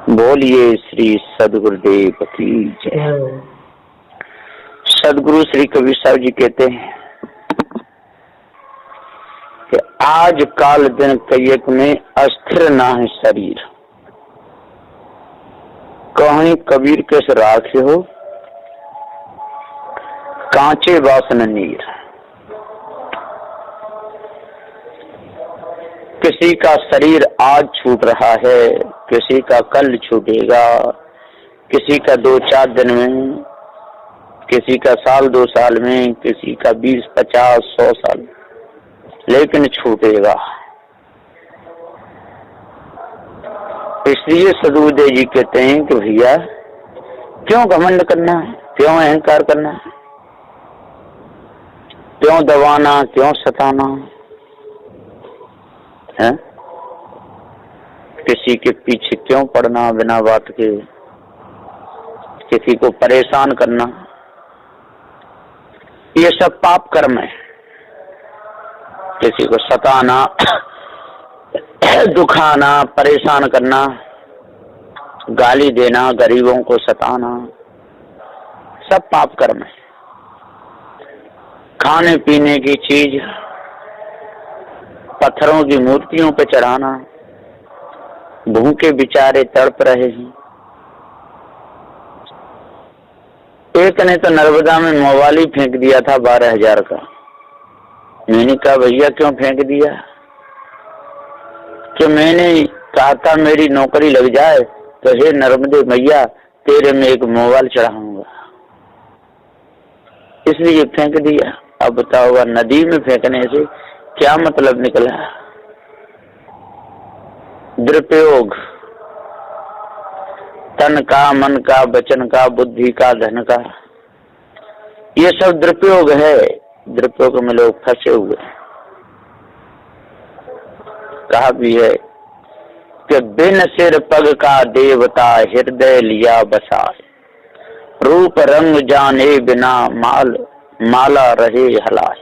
बोलिए श्री सदगुरुदेव की जय। सदगुरु श्री कबीर साहब जी कहते हैं कि आज काल दिन कैयक में अस्थिर ना है शरीर, कहीं कबीर के राखे हो कांचे वासन नीर। किसी का शरीर आज छूट रहा है, किसी का कल छूटेगा, किसी का 2-4 दिन में, किसी का साल 2 साल में, किसी का 20, 50, 100 साल, लेकिन छूटेगा। इसलिए सदगुरुदेव जी कहते हैं कि भैया क्यों घमंड करना है, क्यों अहंकार करना है, क्यों दबाना, क्यों सताना है, किसी के पीछे क्यों पड़ना बिना बात के, किसी को परेशान करना, ये सब पाप कर्म है। किसी को सताना, दुखाना, परेशान करना, गाली देना, गरीबों को सताना, सब पाप कर्म है। खाने पीने की चीज पत्थरों की मूर्तियों पे चढ़ाना, भूखे बेचारे तड़प रहे हैं। एक ने तो नर्मदा में मोबाइल ही फेंक दिया था 12,000 का। मैंने कहा भैया क्यों फेंक दिया? कि मैंने कहा था मेरी नौकरी लग जाए तो हे नर्मदे मैया तेरे में एक मोबाइल चढ़ाऊंगा, इसलिए फेंक दिया। अब बताओ नदी में फेंकने से क्या मतलब निकला? दुरुपयोग तन का, मन का, वचन का, बुद्धि का, धन का, ये सब दुरुपयोग है। दुरुपयोग में लोग फंसे हुए। कहा भी है कि बिन सिर पग का देवता हृदय लिया बसाए, रूप रंग जाने बिना माला रहे हलाए।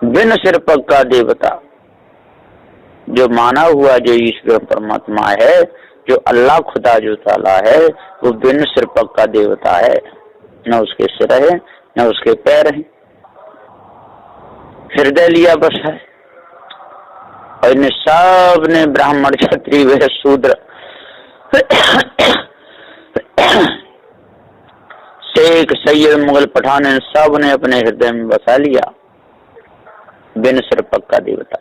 बिन सिर पग का देवता, जो माना हुआ जो ईश्वर परमात्मा है, जो अल्लाह खुदा जो ताला है, वो बिन सिर पग का देवता है। न उसके सिर है न उसके पैर हैं, हृदय लिया बस है। और इन सब ने ब्राह्मण क्षत्रिय वह शूद्र शेख सैयद मुगल पठान सब ने अपने हृदय में बसा लिया बिन सिर पग का देवता।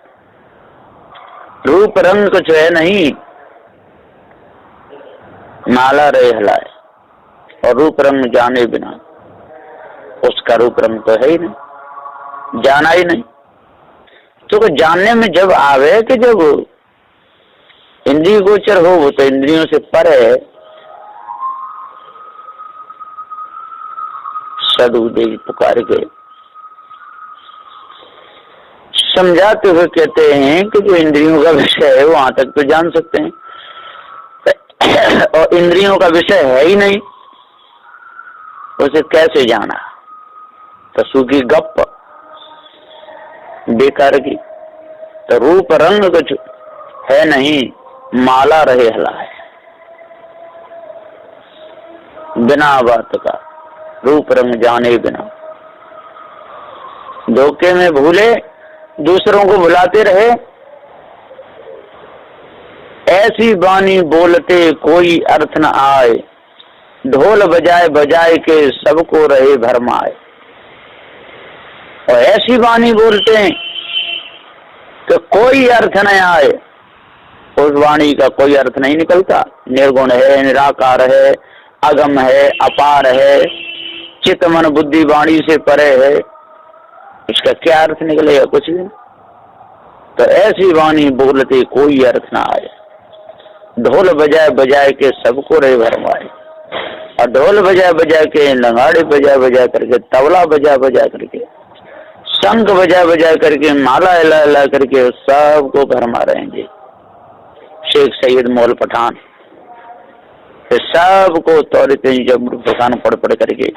रूप रंग कुछ है नहीं, माला रहे हलाए, और रूप रंग जाने बिना, उसका रूप रंग तो है ही नहीं, जाना ही नहीं। तो जानने में जब आवे कि जब इंद्रिय गोचर हो, वो तो इंद्रियों से परे है। सदगुरुदेव पुकार के समझाते हुए कहते हैं कि जो इंद्रियों का विषय है वहां तक तो जान सकते हैं, और इंद्रियों का विषय है ही नहीं, उसे कैसे जाना? तो सूखी गप बेकार की। तो रूप रंग कुछ है नहीं, माला रहे हलाए, बिना बात का रूप रंग जाने बिना। धोखे में भूले, दूसरों को बुलाते रहे, ऐसी बानी बोलते कोई अर्थ न आए, ढोल बजाए बजाए के सबको रहे भरमाए। और ऐसी बानी बोलते हैं कि कोई अर्थ न आए, उस वाणी का कोई अर्थ नहीं निकलता। निर्गुण है, निराकार है, अगम है, अपार है, चित्त मन बुद्धि वाणी से परे है, इसका क्या अर्थ निकलेगा? कुछ भी। तो ऐसी वाणी बोलते कोई अर्थ ना आए, ढोल बजाए बजाए के सबको रहे भरमाए। और ढोल बजा बजा के, लंगाड़े बजा बजा करके, तबला बजा बजा करके, शंख बजा बजा करके, माला हिला हिला करके सबको भरमा रहेंगे। शेख सैयद मुगल पठान सबको तौरित पठान पढ़ पढ़ करके,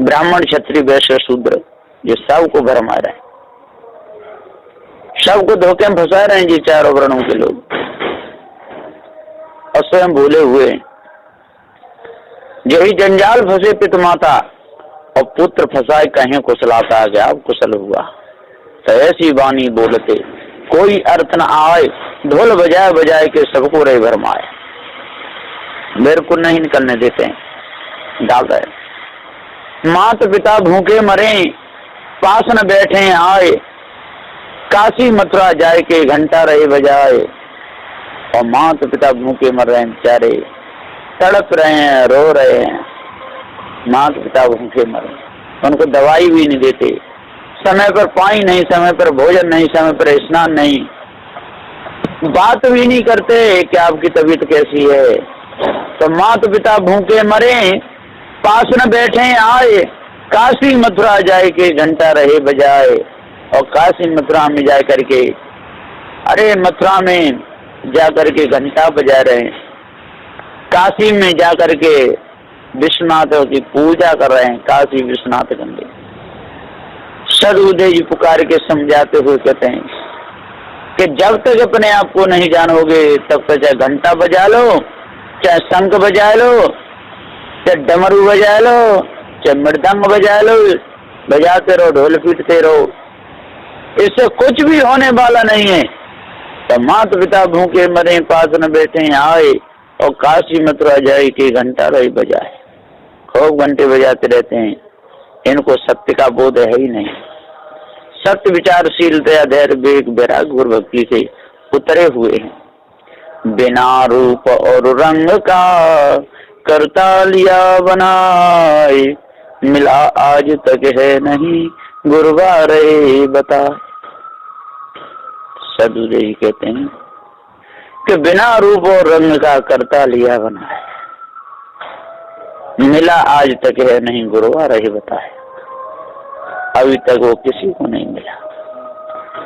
ब्राह्मण क्षत्रिय वैश्य शूद्र, ये सबको भरमा रहे हैं, सबको धोखे में फंसा रहे हैं जी चारों वर्णों के लोग। और स्वयं भूले हुए। यही जंजाल फंसे पित माता और पुत्र फंसाए कहीं कुशलाता, गया अब कुशल हुआ। तो ऐसी वाणी बोलते कोई अर्थ न आए, ढोल बजाए बजाए के सबको रहे भरमाए। मेरे को नहीं निकलने देते हैं, डाल रहे। माता पिता भूखे मरे, पास न बैठे आए, काशी मथुरा जाए के घंटा रहे बजाए। और माता पिता भूखे मर रहे हैं बेचारे, तड़प रहे हैं, रो रहे हैं। माता पिता भूखे मर रहे हैं, उनको दवाई भी नहीं देते, समय पर पानी नहीं, समय पर भोजन नहीं, समय पर स्नान नहीं, बात भी नहीं करते कि आपकी तबीयत कैसी है। तो माता पिता भूखे मरे, पास न बैठे आए, काशी मथुरा जाए के घंटा रहे बजाए। और काशी मथुरा में जा करके, अरे मथुरा में जा करके घंटा बजा रहे हैं, काशी में जा करके विश्वनाथ की पूजा कर रहे हैं, काशी विश्वनाथ गंगे। सदबुद्धे जी पुकार के समझाते हुए कहते हैं कि जब तक अपने आप को नहीं जानोगे तब तक चाहे घंटा बजा लो, चाहे शंख बजा लो, चाहे डमरू बजा लो, चाहे मृदंग बजा लो, बजाते रहो, ढोल पीटते रहो, इससे कुछ भी होने वाला नहीं है। तो माता पिता भूखे मरे, पास न बैठे आए, और काशी मथुरा जाए कि घंटा रही बजाए। खूब घंटे बजाते रहते हैं, इनको सत्य का बोध है ही नहीं। सत्य विचारशीलता, धैर्य, विवेक, वैराग्य, गुरु भक्ति से उतरे हुए हैं। बिना रूप और रंग का करता लिया बनाए, मिला आज तक है नहीं गुरुवारे बता। सदबुद्धे जी कहते हैं कि बिना रूप और रंग का करता लिया बनाए, मिला आज तक है नहीं गुरुवार ही बताए। अभी तक वो किसी को नहीं मिला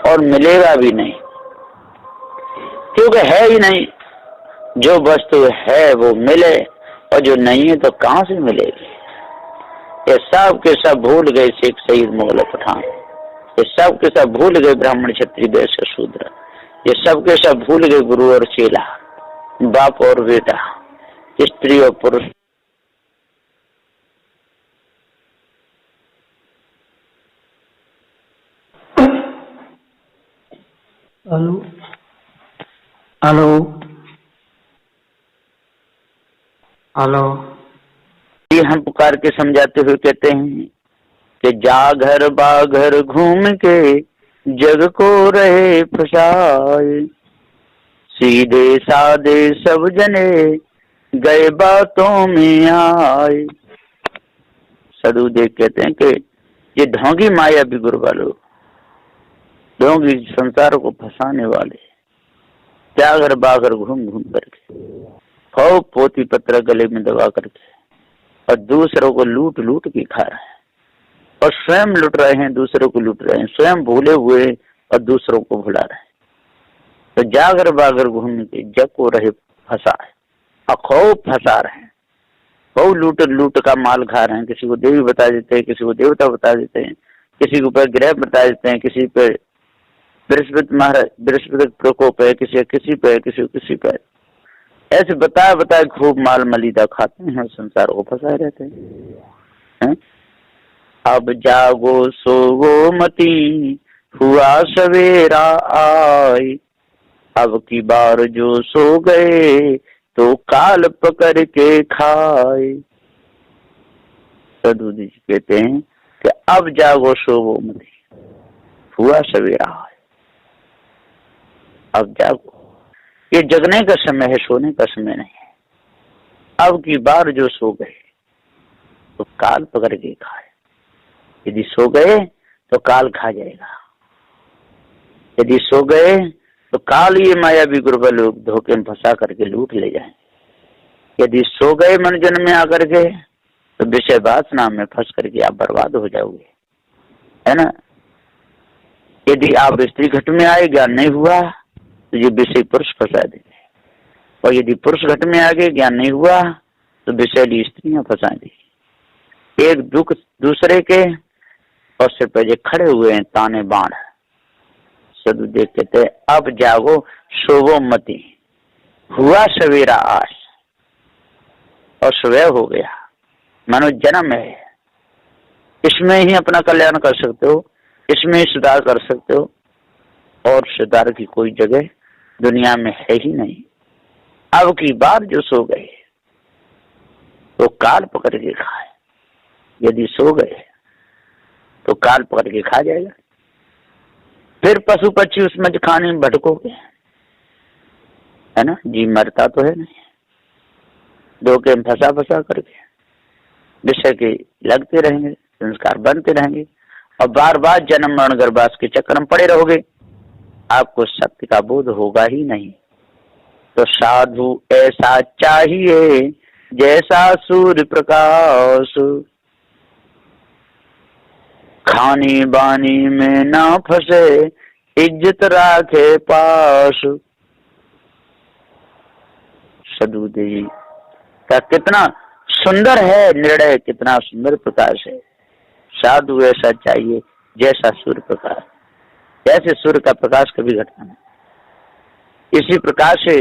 और मिलेगा भी नहीं, क्योंकि है ही नहीं। जो वस्तु है वो मिले, और जो नहीं है तो कहां से मिलेगी। ये सब के सब भूल गए सिख शहीद मुगल पठान, ये सब के सब भूल गए ब्राह्मण क्षत्रिय वैश्य शूद्र, ये सब के सब भूल गए गुरु और चेला, बाप और बेटा, स्त्री और पुरुष। Hello hello hello. ये हम पुकार के समझाते हुए कहते हैं कि जागर बागर घूम के जग को रहे फसाए, सीधे साधे सब जने गए बातों में आए। सदबुद्धे कहते हैं कि ये ढोंगी माया भी गुरु वालों, ढोंगी संसार को फंसाने वाले, जागर बागर घूम घूम करके, खूब पोती पत्र गले में दबा करके, और दूसरों को लूट लूट के खा रहे हैं, और स्वयं लूट रहे हैं, दूसरों को लूट रहे हैं, स्वयं भूले हुए और दूसरों को भुला रहे हैं। तो जागर बागर घूम के जग को रहे फंसा है, और खूब फंसा रहे हैं, खूब लूट लूट का माल खा रहे हैं। किसी को देवी बता देते हैं, किसी को देवता बता देते हैं, किसी के ऊपर ग्रह बता देते हैं, किसी पे बृहस्पति महाराज, बृहस्पति प्रकोप है, किसी पे, किसी पे, ऐसे बताए बताए खूब माल मलिदा खाते हैं, संसार को फंसाए रहते हैं। अब जागो सोगो मती, हुआ सवेरा आए, अब की बार जो सो गए तो काल पकड़ के खाए। सदबुद्धे जी कहते हैं कि अब जागो सोगो मती, हुआ सवेरा आए, अब जागो। ये जगने का समय है, सोने का समय नहीं है। अब की बार जो सो गए तो काल पकड़ के खाए। यदि सो गए तो काल खा जाएगा, यदि सो गए तो काल ये माया भी गुरु लोग धोखे में फंसा करके लूट ले जाएंगे। यदि सो गए मन जन्म में आकर के तो विषय वासना में फंस करके आप बर्बाद हो जाओगे, है ना। यदि आप स्त्री घट में आए, ज्ञान नहीं हुआ तो ये विषय पुरुष फंसा देंगे, और यदि पुरुष घट में आ गए, ज्ञान नहीं हुआ तो विषैली स्त्रियां फंसा देंगी। एक दुख दूसरे के और सिर पर जो खड़े हुए हैं ताने बाण। सदबुद्धे कहते हैं अब जागो सोवो मती, हुआ सवेरा आज और सुबह हो गया, मानो जन्म है। इसमें ही अपना कल्याण कर सकते हो, इसमें ही सुधार कर सकते हो, और सुधार की कोई जगह दुनिया में है ही नहीं। अब की बार जो सो गए तो काल पकड़ के खाए, यदि सो गए तो काल पकड़ के खा जाएगा। फिर पशु पक्षी उसमें खाने में भटकोगे, है ना, जी मरता तो है नहीं, धोखे में फंसा फंसा करके विषय के लगते रहेंगे, संस्कार बनते रहेंगे और बार बार जन्म मरण गर्भवास के चक्कर में पड़े रहोगे, आपको सत्य का बोध होगा ही नहीं। तो साधु ऐसा चाहिए जैसा सूर्य प्रकाश, खानी बानी में ना फंसे, इज्जत राखे पास। सदुदेव का कितना सुंदर है निर्णय, कितना सुंदर प्रकाश है। साधु ऐसा चाहिए जैसा सूर्य प्रकाश, जैसे सूर्य का प्रकाश कभी घटता नहीं। इसी प्रकार से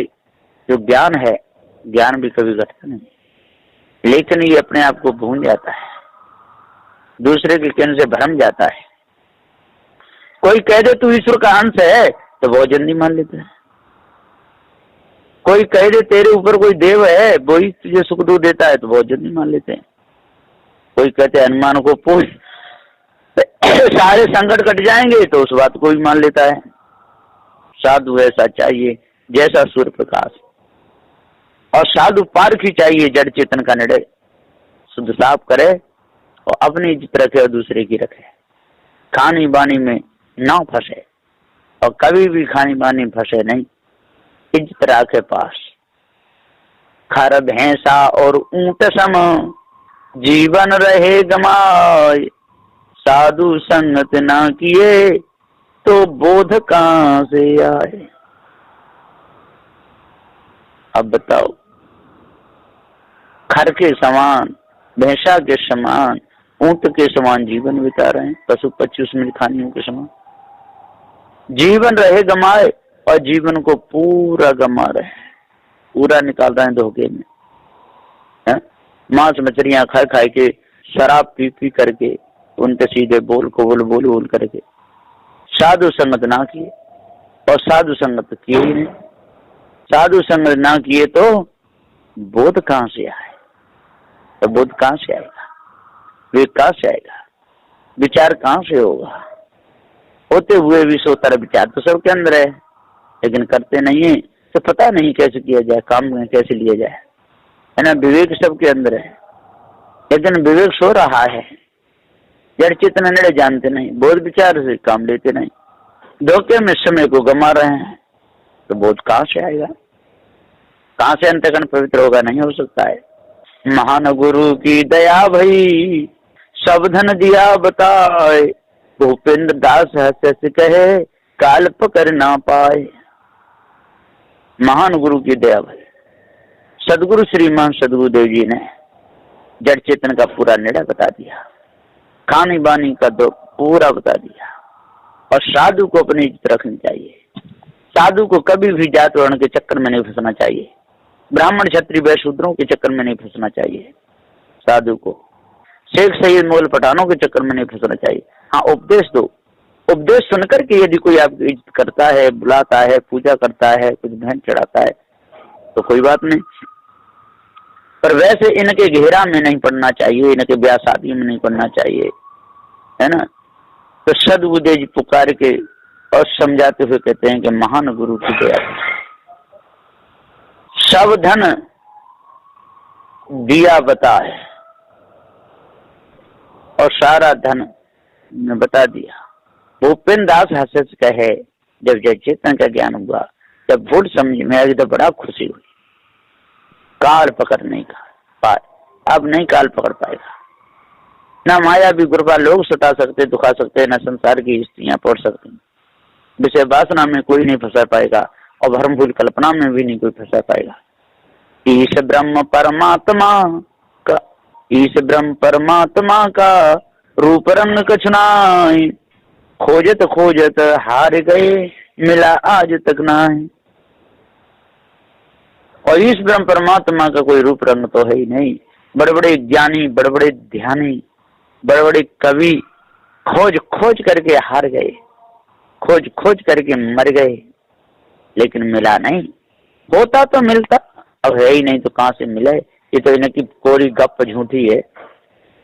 जो ज्ञान है, ज्ञान भी कभी घटता नहीं, लेकिन ये अपने आप को भूल जाता है, दूसरे के कहने से भ्रम जाता है। कोई कह दे तू ईश्वर का अंश है तो बहुत जल्दी मान लेता है। कोई कह दे तेरे ऊपर कोई देव है, वही तुझे सुख दुख देता है, तो बहुत जल्दी मान लेते हैं। कोई कहते हैं हनुमान को पूछ सारे संकट कट जाएंगे, तो उस बात को भी मान लेता है। साधु ऐसा चाहिए जैसा सूर्य प्रकाश, और साधु पारखी चाहिए, जड़ चेतन का निर्णय शुद्ध साफ करे और अपनी इज्जत रखे और दूसरे की रखे, खानी बानी में ना फंसे और कभी भी खानी बानी फंसे नहीं, इज्जत रखे पास। खर भैंसा और ऊंट सम जीवन रहे गमाए, साधु संगत ना किए तो बोध कहां से आए। अब बताओ, खर के समान, भैंसा के समान, ऊंट के समान जीवन बिता रहे हैं, पशु पक्षी उसमें खानियों के समान जीवन रहे गमाए, और जीवन को पूरा गमा रहे हैं, पूरा निकाल रहे हैं धोखे में, मांस मछलियां खा खा के, शराब पी पी करके, उनके सीधे बोल को बोल करके। साधु संगत ना किए, और साधु संगत किए ही नहीं। साधु संगत ना किए तो बोध कहां से आए, तो बोध कहां से आएगा, विवेक कहां से आएगा, विचार कहां से होगा। होते हुए भी सो तरह विचार तो सबके अंदर है, लेकिन करते नहीं है, तो पता नहीं कैसे किया जाए, काम में कैसे लिया जाए, है ना। विवेक सबके अंदर है, लेकिन विवेक सो रहा है, जड़ चेतन निर्णय जानते नहीं, बोध विचार से काम लेते नहीं, धोखे में समय को गमा रहे हैं, तो बोध कहां से आएगा, कहां से अंतःकरण पवित्र होगा, नहीं हो सकता है। महान गुरु की दया भई सब धन दिया बताए, भूपेंद्र दास हंस कहे काल पकड़ ना पाए। महान गुरु की दया भई, सदगुरु श्रीमान सदगुरुदेव जी ने जड़ चेतन का पूरा निर्णय बता दिया, खानी बानी का दो पूरा बता दिया, और साधु को अपनी इज्जत रखनी चाहिए। साधु को कभी भी जात वर्ण के चक्कर में नहीं फंसना चाहिए, ब्राह्मण क्षत्रिय वैश्य शूद्रों के चक्कर में नहीं फंसना चाहिए। साधु को शेख सैयद मोल पठानों के चक्कर में नहीं फंसना चाहिए। हाँ, उपदेश दो, उपदेश सुनकर के यदि कोई आपकी इज्जत करता है, बुलाता है, पूजा करता है, कुछ भेंट चढ़ाता है, तो कोई बात नहीं, पर वैसे इनके घेरा में नहीं पड़ना चाहिए, इनके ब्याह शादी में नहीं पड़ना चाहिए, है ना। तो सदबुद्धि जी पुकार के और समझाते हुए कहते हैं कि महान गुरु की दया, सब धन दिया बताए, और सारा धन बता दिया। भूपेंद्र दास हंस कहे, जब जय चेतन का ज्ञान हुआ, जब भूल समझ में आई तो बड़ा खुशी हुई। काल पकड़ नहीं पाए, अब नहीं काल पकड़ पाएगा, ना माया भी गुरबा लोग सता सकते, दुखा सकते, न संसार की स्त्रियां पढ़ सकती, विषय वासना में कोई नहीं फंसा पाएगा, और भ्रम भूल कल्पना में भी नहीं कोई फंसा पाएगा। ईश ब्रह्म परमात्मा का, ईश ब्रह्म परमात्मा का रूप रंग कछु नाहि, खोजत खोजत हार गए, मिला आज तक नाहि। और इस ब्रह्म परमात्मा का कोई रूप रंग तो है ही नहीं। बड़े बड़े ज्ञानी, बड़े बड़े ध्यानी, बड़े बड़े कवि खोज खोज करके हार गए, खोज खोज करके मर गए, लेकिन मिला नहीं। होता तो मिलता, अब है ही नहीं तो कहां से मिले। ये तो इनकी कोरी गप झूठी है।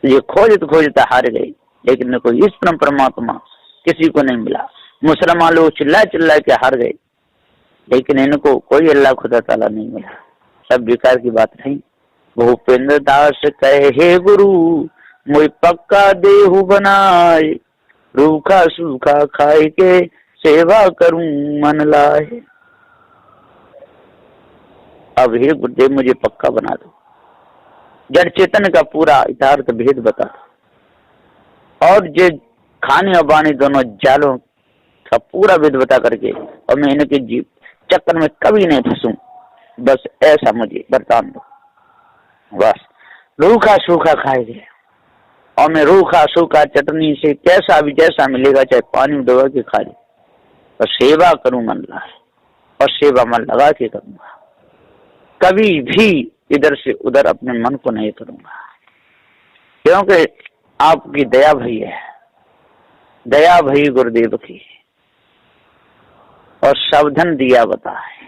ये खोजता हार गए, लेकिन कोई इस परम परमात्मा किसी को नहीं मिला। मुसलमान लोग चिल्ला चिल्ला के हार गए, लेकिन इनको कोई अल्लाह खुदा ताला नहीं मिला। सब बेकार की बात नहीं। भूपेंद्र दास कहे हे गुरु मोई पक्का देहु बनाए, रूखा सूखा खाए के सेवा करूं मन लाए। अब हे गुरुदेव मुझे पक्का बना दो, जड़ चेतन का पूरा यथार्थ भेद बता दो, और जो खाने और बाणी दोनों जालों का पूरा भेद बता करके, और मैं इनके जीव चक्कर में कभी नहीं फंसूं, बस ऐसा मुझे वरदान दो। बस रूखा सूखा खाएंगे, और मैं रूखा सूखा चटनी से कैसा भी जैसा मिलेगा, चाहे पानी डुबा के खा ले, और सेवा करूं मन लाए, और सेवा मन लगा के करूंगा। कभी भी इधर से उधर अपने मन को नहीं करूंगा, क्योंकि आपकी दया भई है, दया भई गुरुदेव की, और सावधान दिया बता है।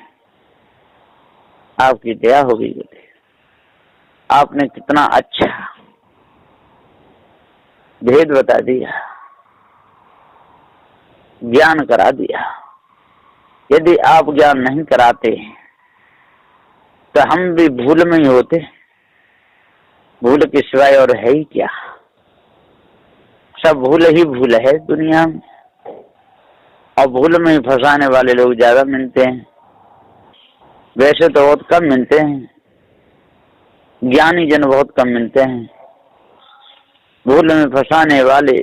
आपकी दया हो गई गुरुदेव, आपने कितना अच्छा भेद बता दिया, ज्ञान करा दिया। यदि आप ज्ञान नहीं कराते तो हम भी भूल में ही होते। भूल के सिवाय और है ही क्या, सब भूल ही भूल है दुनिया में, और भूल में ही फंसाने वाले लोग ज्यादा मिलते हैं। वैसे तो बहुत कम मिलते हैं, ज्ञानी जन बहुत कम मिलते हैं। भूल में फंसाने वाले,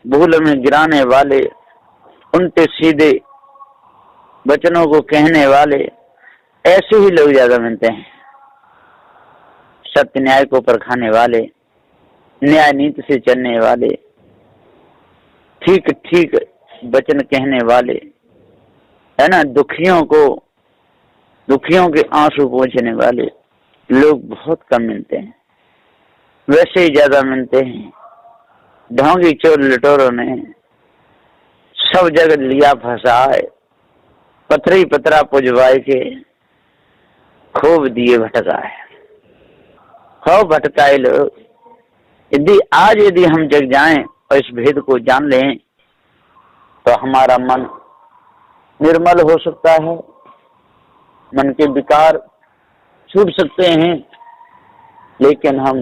भूल में गिराने वाले, उल्टे सीधे वचनों को कहने वाले, ऐसे ही लोग ज्यादा मिलते हैं। सत्य न्याय को परखाने वाले, न्याय नीति से चलने वाले, ठीक ठीक वचन कहने वाले, है ना, दुखियों के आंसू पोंछने वाले लोग बहुत कम मिलते हैं। वैसे ही ज्यादा मिलते हैं ढोंगी चोर लटोरों ने सब जगह लिया फंसाए, पथरी पतरा पुजवाए के खूब दिए भटकाए। हो भटकाए लोग, यदि हम जग जाएं और इस भेद को जान लें तो हमारा मन निर्मल हो सकता है, मन के विकार छूट सकते हैं। लेकिन हम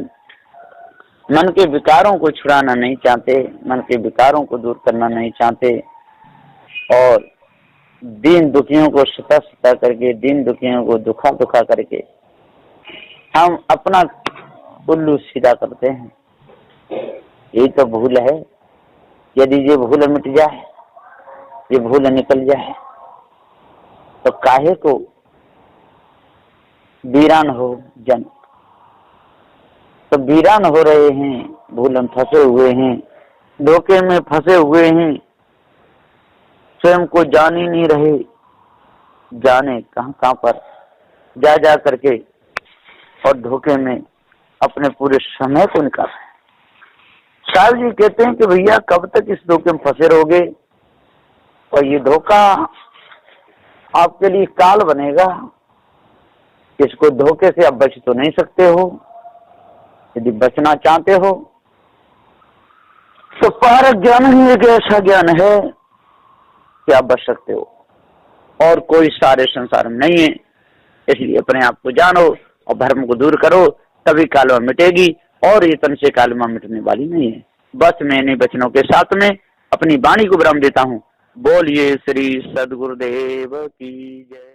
मन के विकारों को छुड़ाना नहीं चाहते, मन के विकारों को दूर करना नहीं चाहते, और दीन दुखियों को सता करके, दीन दुखियों को दुखा करके हम अपना उल्लू सीधा करते हैं। यही तो भूल है। यदि ये भूल मिट जाए, ये भूल निकल जाए, तो काहे को वीरान हो जन। तो वीरान हो रहे हैं, भूल में फंसे हुए हैं, धोखे में फंसे हुए हैं, स्वयं को जान ही नहीं रहे, जाने कहां पर जा करके, और धोखे में अपने पूरे समय को निकाल रहे हैं। साहब जी कहते हैं कि भैया कब तक इस धोखे में फंसे रहोगे, और ये धोखा आपके लिए काल बनेगा। इसको धोखे से आप बच तो नहीं सकते हो। यदि बचना चाहते हो तो पारक ज्ञान ही एक ऐसा ज्ञान है कि आप बच सकते हो, और कोई सारे संसार में नहीं है। इसलिए अपने आप को जानो और भ्रम को दूर करो, तभी कालमा मिटेगी, और ये तन से कालमा मिटने वाली नहीं है। बस मैं इन वचनों के साथ में अपनी वाणी को विराम देता हूँ। बोलिए श्री सद्गुरुदेव की जय।